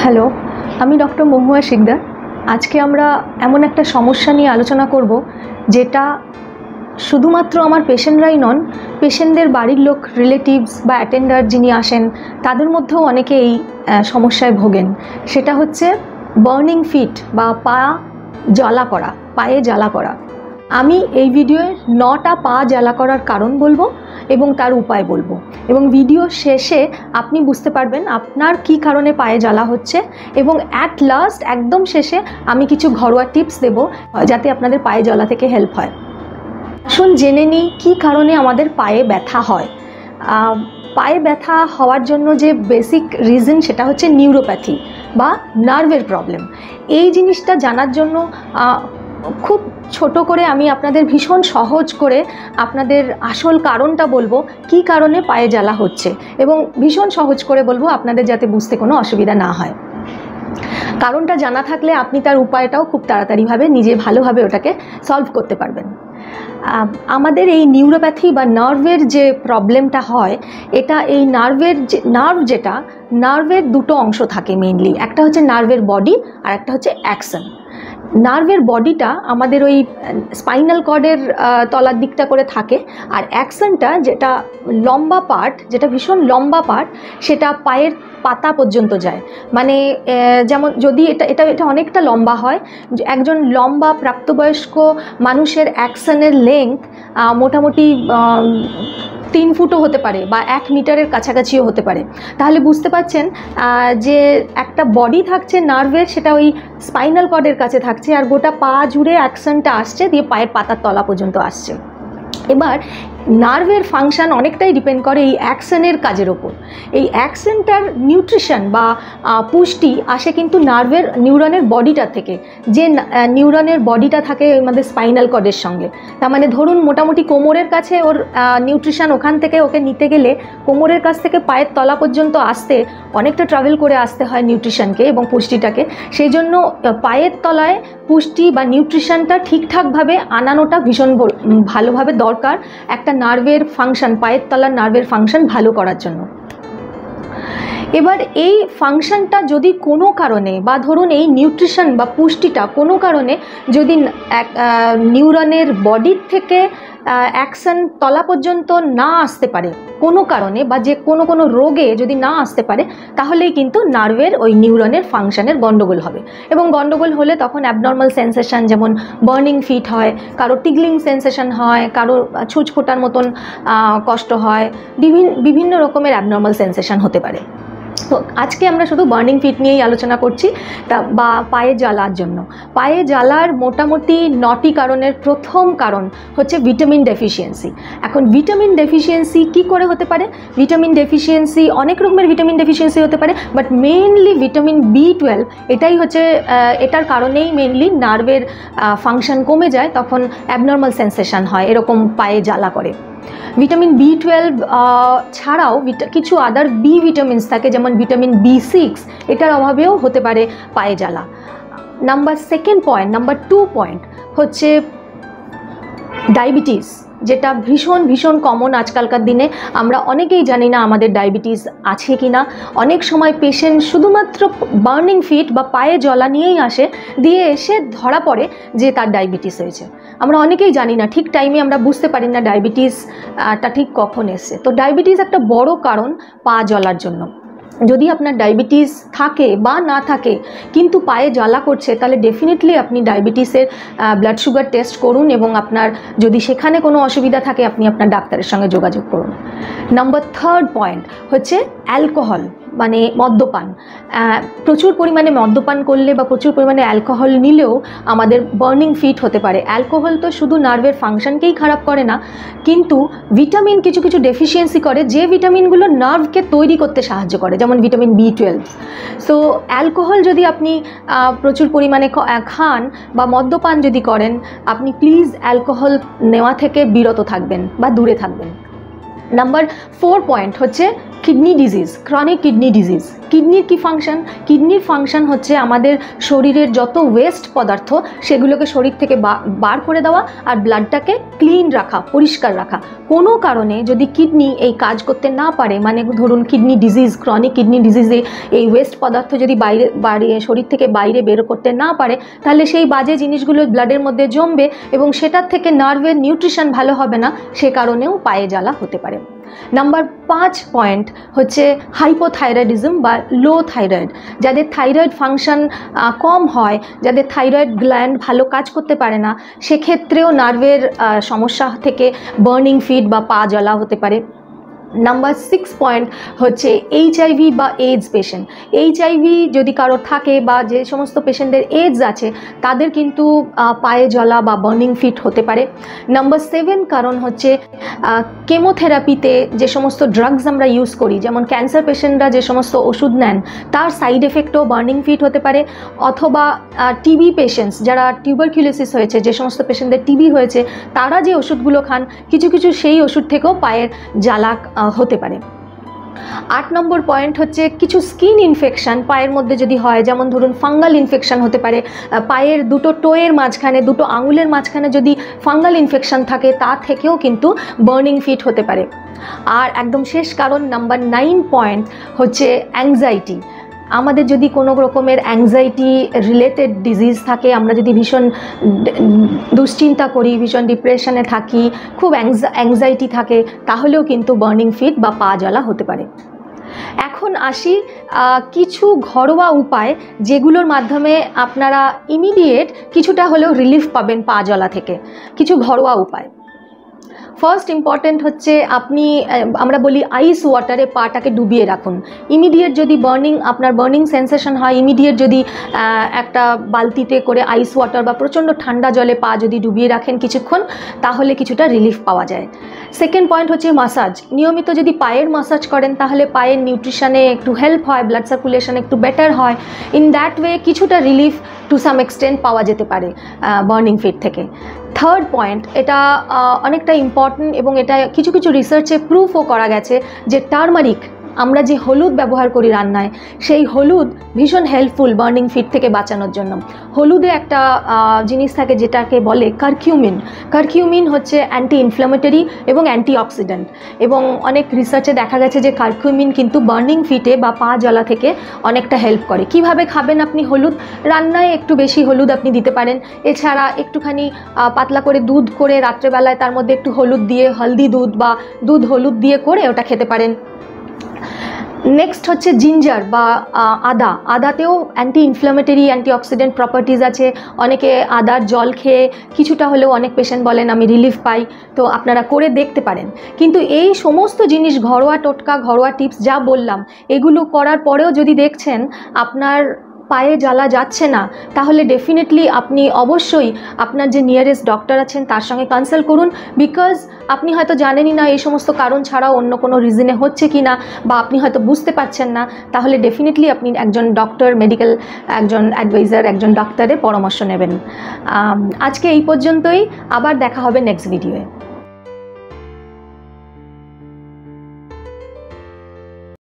Hello, আমি doctor মহুয়া শিকদার। আজকে আমরা এমন একটা সমস্যা নিয়ে আলোচনা করব যেটা শুধুমাত্র আমার পেশেন্টরাই নন, পেশেন্টদের বাড়ির লোক, রিলেটিভস বা অ্যাটেন্ডার যিনি আসেন তাদের মধ্যেও অনেকে এই সমস্যায় ভোগেন। সেটা হচ্ছে বার্নিং ফিট বা পায়ে জ্বালা করা। আমি এই ভিডিওয়ে 9টা পা জ্বালা করার কারণ বলবো এবং তার উপায় বলবো, এবং ভিডিও শেষে আপনি বুঝতে পারবেন আপনার কি কারণে পায়ে জ্বালা হচ্ছে, এবং অ্যাট লাস্ট একদম শেষে আমি কিছু ঘরোয়া টিপস দেব যাতে আপনাদের পায়ে জ্বালা থেকে হেল্প হয়। আসুন জেনে নিই কী কারণে আমাদের পায়ে ব্যথা হয়। পায়ে ব্যথা হওয়ার জন্য যে বেসিক রিজন সেটা হচ্ছে নিউরোপ্যাথি বা নার্ভের প্রবলেম। এই জিনিসটা জানার জন্য খুব ছোট করে আমি আপনাদের ভীষণ সহজ করে আপনাদের আসল কারণটা বলবো, কি কারণে পায়ে জ্বালা হচ্ছে, এবং ভীষণ সহজ করে বলবো আপনাদের যাতে বুঝতে কোনো অসুবিধা না হয়। কারণটা জানা থাকলে আপনি তার উপায়টাও খুব তাড়াতাড়িভাবে নিজে ভালোভাবে ওটাকে সলভ করতে পারবেন। আমাদের এই নিউরোপ্যাথি বা নার্ভের যে প্রবলেমটা হয়, এটা এই নার্ভের দুটো অংশ থাকে মেইনলি। একটা হচ্ছে নার্ভের বডি আর একটা হচ্ছে অ্যাকশন। নার্ভের বডিটা আমাদের ওই স্পাইনাল কর্ডের তলার দিকটা করে থাকে, আর অ্যাকশনটা যেটা লম্বা পার্ট, যেটা ভীষণ লম্বা পার্ট, সেটা পায়ের পাতা পর্যন্ত যায়। মানে যেমন যদি এটা অনেকটা লম্বা হয়, একজন লম্বা প্রাপ্তবয়স্ক মানুষের অ্যাকশনের লেংথ মোটামুটি 3 ফুটও হতে পারে বা 1 মিটারের কাছাকাছিও হতে পারে। তাহলে বুঝতে পারছেন যে একটা বডি থাকছে নার্ভের, সেটা ওই স্পাইনাল কর্ডের কাছে থাকছে, আর গোটা পা জুড়ে অ্যাকশনটা আসছে, দিয়ে পায়ের পাতার তলা পর্যন্ত আসছে। এবার নার্ভের ফাংশন অনেকটাই ডিপেন্ড করে এই অ্যাকশনের কাজের ওপর। এই অ্যাকশনটার নিউট্রিশন বা পুষ্টি আসে কিন্তু নিউরনের বডিটা থেকে, যে নিউরনের বডিটা থাকে আমাদের স্পাইনাল কর্ডের সঙ্গে। তার মানে ধরুন মোটামুটি কোমরের কাছে ওর নিউট্রিশন, ওখান থেকে ওকে নিতে গেলে কোমরের কাছ থেকে পায়ের তলা পর্যন্ত আসতে অনেকটা ট্রাভেল করে আসতে হয় নিউট্রিশনকে এবং পুষ্টিটাকে। সেই জন্য পায়ের তলায় পুষ্টি বা নিউট্রিশনটা ঠিকঠাকভাবে আনানোটা ভীষণ ভালোভাবে দরকার একটা নার্ভের ফাংশন, পায়ের তলার নার্ভের ফাংশন ভালো করার জন্য। এবার এই ফাংশনটা যদি কোনো কারণে, বা ধরুন এই নিউট্রিশন বা পুষ্টিটা কোনো কারণে যদি নিউরনের বডির থেকে অ্যাকশন তলা পর্যন্ত না আসতে পারে কোনো কারণে, বা যে কোনো রোগে যদি না আসতে পারে, তাহলেই কিন্তু নার্ভের ওই নিউরনের ফাংশনের গন্ডগোল হবে। এবং গন্ডগোল হলে তখন অ্যাবনর্মাল সেন্সেশন, যেমন বার্নিং ফিট হয়, কারো টিগলিং সেন্সেশন হয়, কারো ছুঁচ ফোটার মতন কষ্ট হয়, বিভিন্ন রকমের অ্যাবনর্মাল সেন্সেশন হতে পারে। তো আজকে আমরা শুধু বার্নিং ফিট নিয়েই আলোচনা করছি, বা পায়ে জ্বালার জন্য। পায়ে জ্বালার মোটামুটি 9টি কারণের প্রথম কারণ হচ্ছে ভিটামিন ডেফিসিয়েন্সি। এখন ভিটামিন ডেফিসিয়েন্সি কি করে হতে পারে? ভিটামিন ডেফিসিয়েন্সি, অনেক রকমের ভিটামিন ডেফিসিয়েন্সি হতে পারে, বাট মেইনলি ভিটামিন B12 এটাই হচ্ছে, এটার কারণেই মেইনলি নার্ভের ফাংশন কমে যায়, তখন অ্যাবনর্মাল সেন্সেশন হয়, এরকম পায়ে জ্বালা করে। ভিটামিন B12 ছাড়াও কিছু আদার বি ভিটামিনস থাকে, যেমন ভিটামিন B6, এটার অভাবেও হতে পারে পায়ে জ্বালা। নাম্বার 2 পয়েন্ট হচ্ছে ডায়াবেটিস, যেটা ভীষণ কমন আজকালকার দিনে। আমরা অনেকেই জানি না আমাদের ডায়াবেটিস আছে কি না। অনেক সময় পেশেন্ট শুধুমাত্র বার্নিং ফিট বা পায়ে জ্বালা নিয়েই আসে, দিয়ে এসে ধরা পড়ে যে তার ডায়াবেটিস হয়েছে। আমরা অনেকেই জানি না, ঠিক টাইমে আমরা বুঝতে পারি না ডায়াবেটিসটা ঠিক কখন এসছে। তো ডায়াবেটিস একটা বড় কারণ পা জ্বলার জন্য। যদি আপনার ডায়াবেটিস থাকে বা না থাকে কিন্তু পায়ে জ্বালা করছে, তাহলে ডেফিনেটলি আপনি ডায়াবেটিসের ব্লাড সুগার টেস্ট করুন, এবং আপনার যদি সেখানে কোনো অসুবিধা থাকে আপনি আপনার ডাক্তারের সঙ্গে যোগাযোগ করুন। নাম্বার 3 পয়েন্ট হচ্ছে অ্যালকোহল, মানে মদ্যপান। প্রচুর পরিমাণে মদ্যপান করলে বা প্রচুর পরিমাণে অ্যালকোহল নিলেও আমাদের বার্নিং ফিট হতে পারে। অ্যালকোহল তো শুধু নার্ভের ফাংশনকেই খারাপ করে না, কিন্তু ভিটামিন কিছু ডেফিসিয়েন্সি করে, যে ভিটামিনগুলো নার্ভকে তৈরি করতে সাহায্য করে, যেমন ভিটামিন B12। সো অ্যালকোহল যদি আপনি প্রচুর পরিমাণে খান বা মদ্যপান যদি করেন, আপনি প্লিজ অ্যালকোহল নেওয়া থেকে বিরত থাকবেন বা দূরে থাকবেন। নাম্বার 4 পয়েন্ট হচ্ছে kidney disease, chronic kidney disease. কিডনির কি ফাংশন? কিডনির ফাংশন হচ্ছে আমাদের শরীরের যত ওয়েস্ট পদার্থ সেগুলোকে শরীর থেকে বার করে দেওয়া আর ব্লাডটাকে ক্লিন রাখা, পরিষ্কার রাখা। কোনো কারণে যদি কিডনি এই কাজ করতে না পারে, মানে ধরুন কিডনি ডিজিজ, ক্রনিক কিডনি ডিজিজে এই ওয়েস্ট পদার্থ যদি বাইরে শরীর থেকে বাইরে বের করতে না পারে, তাহলে সেই বাজে জিনিসগুলো ব্লাডের মধ্যে জমবে এবং সেটার থেকে নার্ভের নিউট্রিশন ভালো হবে না, সে কারণেও পায়ে জ্বালা হতে পারে। নাম্বার 5 পয়েন্ট হচ্ছে হাইপোথাইরয়েডিজম বা লো থাইরয়েড। যাদের থাইরয়েড ফাংশন কম হয়, যাদের থাইরয়েড গ্ল্যান্ড ভালো কাজ করতে পারে না, সেক্ষেত্রেও নার্ভের সমস্যা থেকে বার্নিং ফিট বা পা জ্বালা হতে পারে। নাম্বার 6 পয়েন্ট হচ্ছে HIV বা এইডস পেশেন্ট। HIV যদি কারোর থাকে বা যে সমস্ত পেশেন্টদের এইডস আছে তাদের কিন্তু পায়ে জ্বালা বা বার্নিং ফিট হতে পারে। নাম্বার 7 কারণ হচ্ছে কেমোথেরাপিতে যে সমস্ত ড্রাগস আমরা ইউজ করি, যেমন ক্যান্সার পেশেন্টরা যে সমস্ত ওষুধ নেন তার সাইড এফেক্টও বার্নিং ফিট হতে পারে। অথবা টিবি পেশেন্টস, যারা টিউবারকিউলোসিস হয়েছে, যে সমস্ত পেশেন্টদের টিবি হয়েছে, তারা যে ওষুধগুলো খান কিছু কিছু সেই ওষুধ থেকেও পায়ের জ্বালা হতে পারে। 8 নম্বর পয়েন্ট হচ্ছে কিছু স্কিন ইনফেকশন পায়ের মধ্যে যদি হয়, যেমন ধরুন ফাঙ্গাল ইনফেকশন হতে পারে। পায়ের দুটো টোয়ের মাঝখানে, দুটো আঙুলের মাঝখানে যদি ফাঙ্গাল ইনফেকশন থাকে, তা থেকেও কিন্তু বার্নিং ফিট হতে পারে। আর একদম শেষ কারণ নাম্বার 9 পয়েন্ট হচ্ছে অ্যাংজাইটি। আমাদের যদি কোনো রকমের অ্যাংজাইটি রিলেটেড ডিজিজ থাকে, আমরা যদি ভীষণ দুশ্চিন্তা করি, ভীষণ ডিপ্রেশনে থাকি, খুব অ্যাংজাইটি থাকে, তাহলেও কিন্তু বার্নিং ফিট বা পা জ্বালা হতে পারে। এখন আসি কিছু ঘরোয়া উপায় যেগুলোর মাধ্যমে আপনারা ইমিডিয়েট কিছুটা হলেও রিলিফ পাবেন পা জ্বালা থেকে। কিছু ঘরোয়া উপায়। ফার্স্ট ইম্পর্টেন্ট হচ্ছে আমরা বলি আইস ওয়াটারে পাটাকে ডুবিয়ে রাখুন। ইমিডিয়েট যদি আপনার বার্নিং সেন্সেশন হয়, ইমিডিয়েট যদি একটা বালতিতে করে আইস ওয়াটার বা প্রচণ্ড ঠান্ডা জলে পা যদি ডুবিয়ে রাখেন কিছুক্ষণ, তাহলে কিছুটা রিলিফ পাওয়া যায়। সেকেন্ড পয়েন্ট হচ্ছে মাসাজ। নিয়মিত যদি পায়ের মাসাজ করেন তাহলে পায়ের নিউট্রিশনে একটু হেল্প হয়, ব্লাড সার্কুলেশন একটু বেটার হয়। ইন দ্যাট ওয়ে কিছুটা রিলিফ টু সাম এক্সটেন্ট পাওয়া যেতে পারে বার্নিং ফিট থেকে। থার্ড পয়েন্ট, এটা অনেকটা ইম্পর্টেন্ট এবং এটা কিছু কিছু রিসার্চে প্রুফও করা গেছে যে টারমারিক, আমরা যে হলুদ ব্যবহার করি রান্নায়, সেই হলুদ ভীষণ হেল্পফুল বার্নিং ফিট থেকে বাঁচানোর জন্য। হলুদে একটা জিনিস থাকে যেটাকে বলে কারকিউমিন। কারকিউমিন হচ্ছে অ্যান্টি ইনফ্ল্যামেটরি এবং অ্যান্টিঅক্সিডেন্ট, এবং অনেক রিসার্চে দেখা গেছে যে কারকিউমিন কিন্তু বার্নিং ফিটে বা পা জ্বালা থেকে অনেকটা হেল্প করে। কিভাবে খাবেন আপনি হলুদ? রান্নায় একটু বেশি হলুদ আপনি দিতে পারেন। এছাড়া একটুখানি পাতলা করে দুধ করে রাত্রেবেলায় তার মধ্যে একটু হলুদ দিয়ে, হলদি দুধ বা দুধ হলুদ দিয়ে করে ওটা খেতে পারেন। নেক্সট হচ্ছে জিঞ্জার বা আদা। আদাতেও অ্যান্টি ইনফ্ল্যামেটরি, অ্যান্টিঅক্সিডেন্ট প্রপার্টিজ আছে। অনেকে আদার জল খেয়ে কিছুটা হলেও অনেক পেশেন্ট বলেন আমি রিলিফ পাই, তো আপনারা করে দেখতে পারেন। কিন্তু এই সমস্ত জিনিস, ঘরোয়া টোটকা, ঘরোয়া টিপস যা বললাম, এগুলো করার পরেও যদি দেখছেন আপনার পায়ে জ্বালা যাচ্ছে না, তাহলে ডেফিনেটলি আপনি অবশ্যই আপনার যে নিয়ারেস্ট ডক্টর আছেন তার সঙ্গে কনসাল্ট করুন। বিকজ আপনি হয়তো জানেনই না এই সমস্ত কারণ ছাড়াও অন্য কোনো রিজনে হচ্ছে কি না, বা আপনি হয়তো বুঝতে পারছেন না, তাহলে ডেফিনেটলি আপনি একজন ডক্টর, মেডিকেল একজন অ্যাডভাইজার, একজন ডাক্তারের পরামর্শ নেবেন। আজকে এই পর্যন্তই, আবার দেখা হবে নেক্সট ভিডিওয়ে।